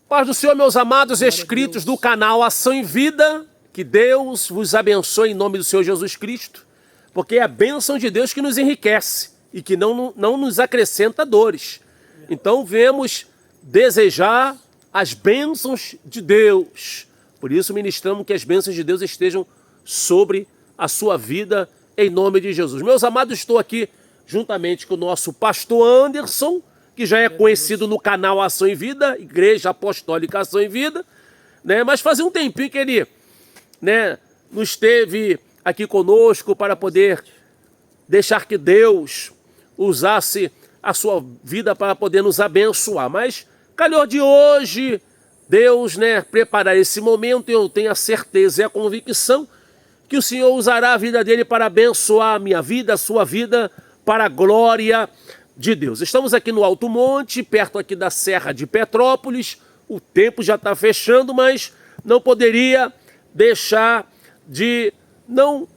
Paz do Senhor, meus amados inscritos do canal Ação em Vida, que Deus vos abençoe em nome do Senhor Jesus Cristo, porque é a bênção de Deus que nos enriquece e que não nos acrescenta dores. Então, vemos desejar as bênçãos de Deus. Por isso, ministramos que as bênçãos de Deus estejam sobre a sua vida, em nome de Jesus. Meus amados, estou aqui juntamente com o nosso pastor Anderson, que já é conhecido no canal Ação em Vida, Igreja Apostólica Ação em Vida, né? Mas fazia um tempinho que ele, né, não esteve aqui conosco para poder deixar que Deus usasse a sua vida para poder nos abençoar. Mas calhou de hoje Deus, né, preparar esse momento, e eu tenho a certeza e a convicção que o Senhor usará a vida dele para abençoar a minha vida, a sua vida, para a glória de Deus. Estamos aqui no Alto Monte, perto aqui da Serra de Petrópolis. O tempo já está fechando, mas não poderia deixar de não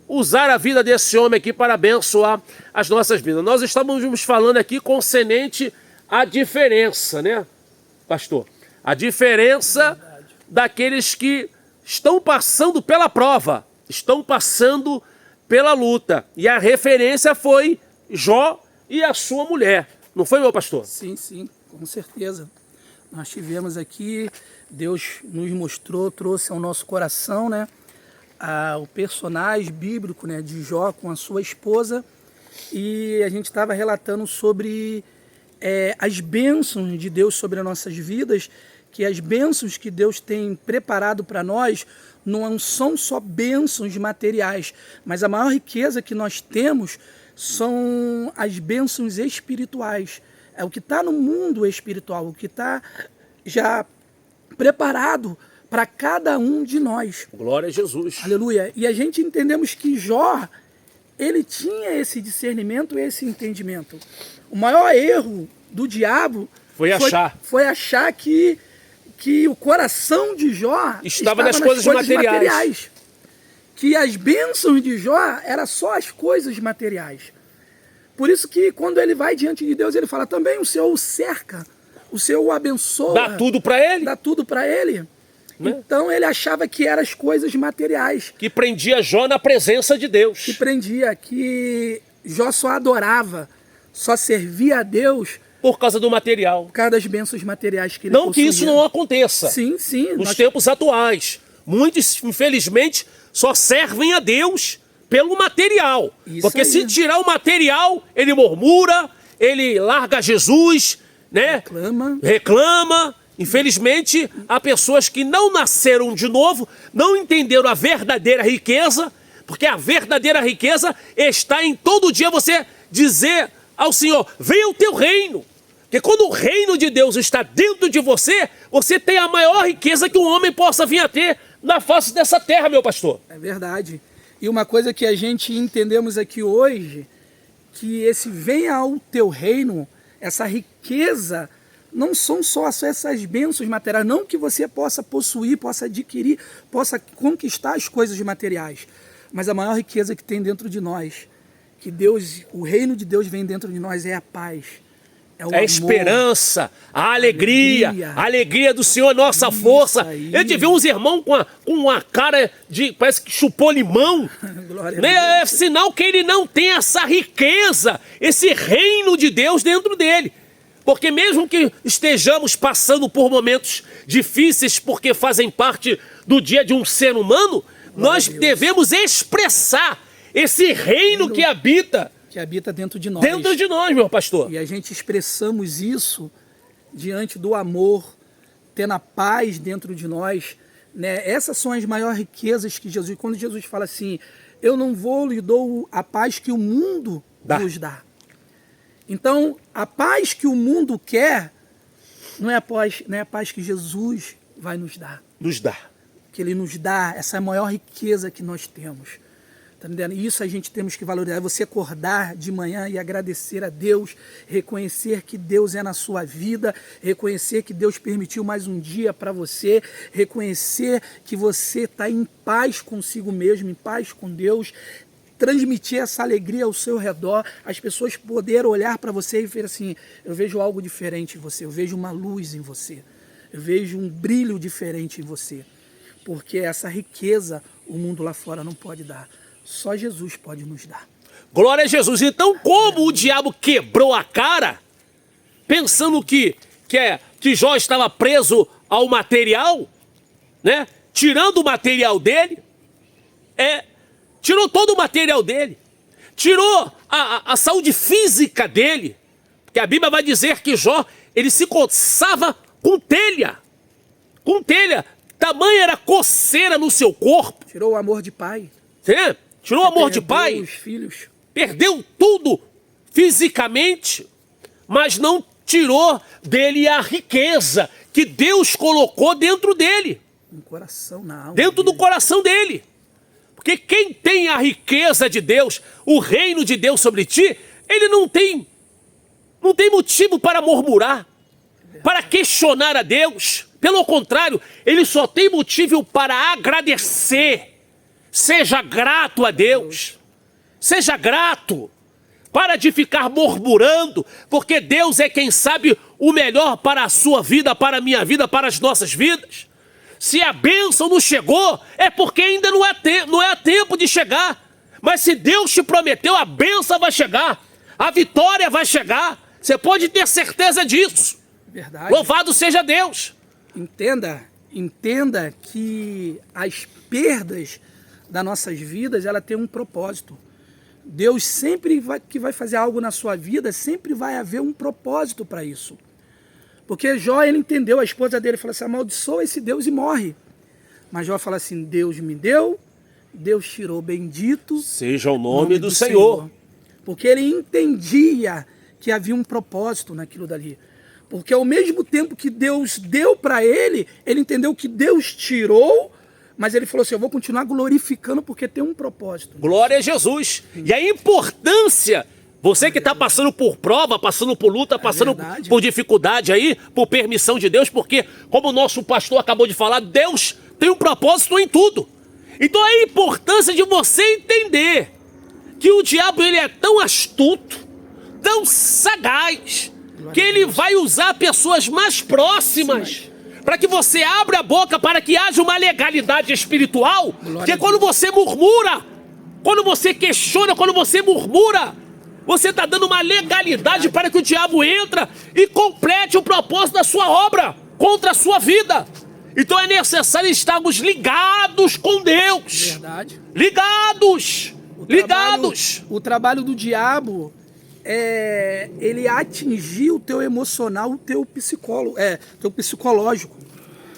usar a vida desse homem aqui para abençoar as nossas vidas. Nós estamos falando aqui concernente à diferença, né, pastor? A diferença daqueles que estão passando pela prova, estão passando pela luta. E a referência foi Jó e a sua mulher. Não foi, meu pastor? Sim, sim, com certeza. Nós tivemos aqui, Deus nos mostrou, trouxe ao nosso coração, né, o personagem bíblico, né, de Jó com a sua esposa, e a gente estava relatando sobre as bênçãos de Deus sobre as nossas vidas, que as bênçãos que Deus tem preparado para nós não são só bênçãos materiais, mas a maior riqueza que nós temos são as bênçãos espirituais. É o que está no mundo espiritual, o que está já preparado para cada um de nós. Glória a Jesus. Aleluia. E a gente entendemos que Jó, ele tinha esse discernimento, esse entendimento. O maior erro do diabo foi achar que o coração de Jó estava nas coisas materiais. Que as bênçãos de Jó eram só as coisas materiais. Por isso que quando ele vai diante de Deus, ele fala também, o Senhor o cerca, o Senhor o abençoa. Dá tudo para ele. Dá tudo para ele. Né? Então ele achava que eram as coisas materiais. Que prendia Jó na presença de Deus. Que prendia, que Jó só adorava, só servia a Deus por causa do material. Por causa das bênçãos materiais que ele Não possuía. Que isso não aconteça. Sim, sim. Nos tempos atuais. Muitos, infelizmente, só servem a Deus pelo material. Isso porque aí. se tirar o material, ele murmura, ele larga Jesus, né? Reclama. Infelizmente, há pessoas que não nasceram de novo, não entenderam a verdadeira riqueza, porque a verdadeira riqueza está em todo dia você dizer ao Senhor, venha o teu reino. Porque quando o reino de Deus está dentro de você, você tem a maior riqueza que um homem possa vir a ter na face dessa terra, meu pastor. É verdade. E uma coisa que a gente entendemos aqui hoje, que esse venha ao teu reino, essa riqueza, não são só essas bênçãos materiais, não que você possa possuir, possa adquirir, possa conquistar as coisas materiais, mas a maior riqueza que tem dentro de nós, que Deus, o reino de Deus vem dentro de nós, é a paz. É a esperança, a alegria do Senhor, nossa força. Aí. Eu te vi uns irmãos com uma cara de, parece que chupou limão. Né? É sinal que ele não tem essa riqueza, esse reino de Deus dentro dele. Porque mesmo que estejamos passando por momentos difíceis, porque fazem parte do dia de um ser humano, nós devemos expressar esse reino que habita dentro de nós. Dentro de nós, meu pastor. E a gente expressamos isso diante do amor, tendo a paz dentro de nós. Né? Essas são as maiores riquezas que Jesus... Quando Jesus fala assim, eu não vou lhe dou a paz que o mundo nos dá. Então, a paz que o mundo quer não é a paz que Jesus vai nos dar. Nos dá. Que Ele nos dá, essa é a maior riqueza que nós temos. Tá entendendo? Isso a gente temos que valorizar. Você acordar de manhã e agradecer a Deus, reconhecer que Deus é na sua vida, reconhecer que Deus permitiu mais um dia para você, reconhecer que você está em paz consigo mesmo, em paz com Deus, transmitir essa alegria ao seu redor, as pessoas poderem olhar para você e ver assim, eu vejo algo diferente em você, eu vejo uma luz em você. eu vejo um brilho diferente em você. Porque essa riqueza o mundo lá fora não pode dar. Só Jesus pode nos dar. Glória a Jesus. Então, como o diabo quebrou a cara, pensando que Jó estava preso ao material, né? Tirando o material dele, tirou todo o material dele, tirou a saúde física dele, porque a Bíblia vai dizer que Jó, ele se coçava com telha, tamanha era coceira no seu corpo. Tirou o amor de pai. Tirou o amor de pai, os filhos. Perdeu tudo fisicamente, mas não tirou dele a riqueza que Deus colocou dentro dele. No coração, na alma. Dentro do coração dele. Porque quem tem a riqueza de Deus, o reino de Deus sobre ti, ele não tem motivo para murmurar, para questionar a Deus. Pelo contrário, ele só tem motivo para agradecer. Seja grato a Deus. Seja grato. Para de ficar murmurando, porque Deus é quem sabe o melhor para a sua vida, para a minha vida, para as nossas vidas. Se a bênção não chegou, é porque ainda não é tempo de chegar. Mas se Deus te prometeu, a bênção vai chegar, a vitória vai chegar. Você pode ter certeza disso. Verdade. Louvado seja Deus. Entenda que as perdas das nossas vidas, ela tem um propósito. Deus sempre que vai fazer algo na sua vida, sempre vai haver um propósito para isso. Porque Jó, ele entendeu, a esposa dele falou assim, amaldiçoa esse Deus e morre. Mas Jó fala assim, Deus me deu, Deus tirou, bendito seja o nome do Senhor. Porque ele entendia que havia um propósito naquilo dali. Porque ao mesmo tempo que Deus deu para ele entendeu que Deus tirou, mas ele falou assim, eu vou continuar glorificando porque tem um propósito. Glória a Jesus. E a importância, você que está passando por prova, passando por luta, passando por dificuldade aí, por permissão de Deus, porque, como o nosso pastor acabou de falar, Deus tem um propósito em tudo. Então a importância de você entender que o diabo ele é tão astuto, tão sagaz, que ele vai usar pessoas mais próximas para que você abra a boca para que haja uma legalidade espiritual. Porque quando você murmura, quando você questiona, quando você murmura, você está dando uma legalidade para que o diabo entra e complete o propósito da sua obra contra a sua vida. Então é necessário estarmos ligados com Deus. Verdade. Ligados. O trabalho do diabo é ele atingir o teu emocional, o teu psicológico.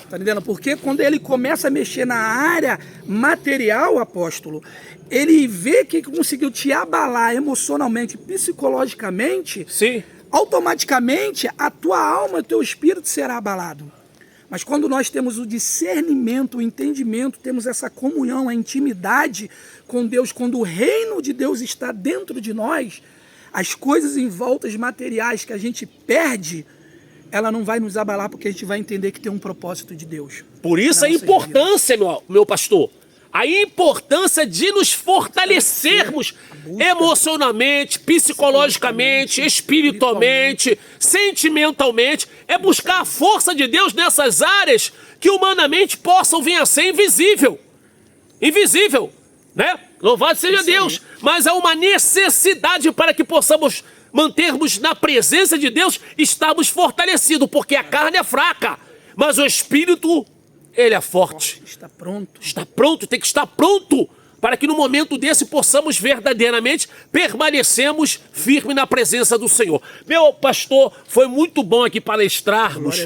Tá entendendo? Porque quando ele começa a mexer na área material, apóstolo, ele vê que conseguiu te abalar emocionalmente, psicologicamente, sim, automaticamente a tua alma, o teu espírito será abalado. Mas quando nós temos o discernimento, o entendimento, temos essa comunhão, a intimidade com Deus, quando o reino de Deus está dentro de nós, as coisas em voltas materiais que a gente perde, ela não vai nos abalar, porque a gente vai entender que tem um propósito de Deus. Por isso a importância, meu pastor, a importância de nos fortalecermos emocionalmente, psicologicamente, espiritualmente, sentimentalmente, é buscar a força de Deus nessas áreas que humanamente possam vir a ser invisível, né? Louvado seja Deus, mas há uma necessidade para que possamos mantermos na presença de Deus, estarmos fortalecidos, porque a carne é fraca, mas o espírito, ele é forte. Está pronto. Está pronto, tem que estar pronto, para que no momento desse possamos verdadeiramente permanecermos firmes na presença do Senhor. Meu pastor, foi muito bom aqui palestrarmos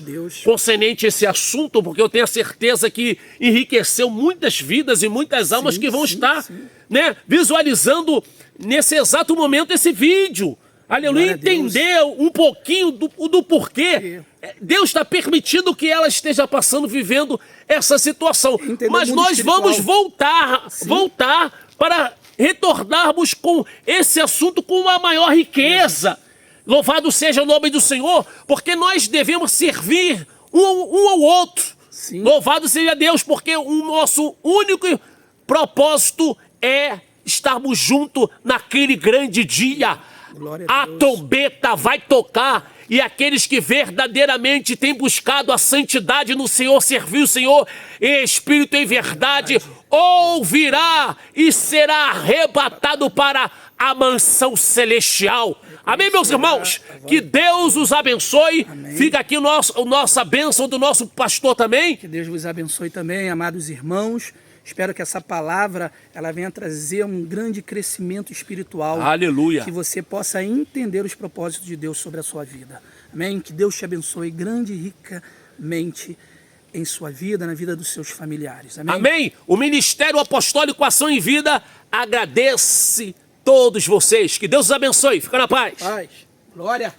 concernente esse assunto, porque eu tenho a certeza que enriqueceu muitas vidas e muitas almas que vão estar né, visualizando nesse exato momento esse vídeo. Aleluia, entender um pouquinho do porquê Deus está permitindo que ela esteja passando, vivendo essa situação. Mas nós vamos voltar para retornarmos com esse assunto com uma maior riqueza. Louvado seja o nome do Senhor, porque nós devemos servir um ao outro. Sim. Louvado seja Deus, porque o nosso único propósito é estarmos juntos naquele grande dia. A trombeta vai tocar e aqueles que verdadeiramente têm buscado a santidade no Senhor, servir o Senhor em espírito e em verdade, ouvirá e será arrebatado para a mansão celestial. Amém, meus irmãos? Que Deus os abençoe. Amém. Fica aqui nossa bênção do nosso pastor também. Que Deus vos abençoe também, amados irmãos. Espero que essa palavra ela venha trazer um grande crescimento espiritual. Aleluia. Que você possa entender os propósitos de Deus sobre a sua vida. Amém? Que Deus te abençoe grande e ricamente em sua vida, na vida dos seus familiares. Amém? Amém. O Ministério Apostólico Ação em Vida agradece todos vocês. Que Deus os abençoe. Fica na paz. Paz. Glória.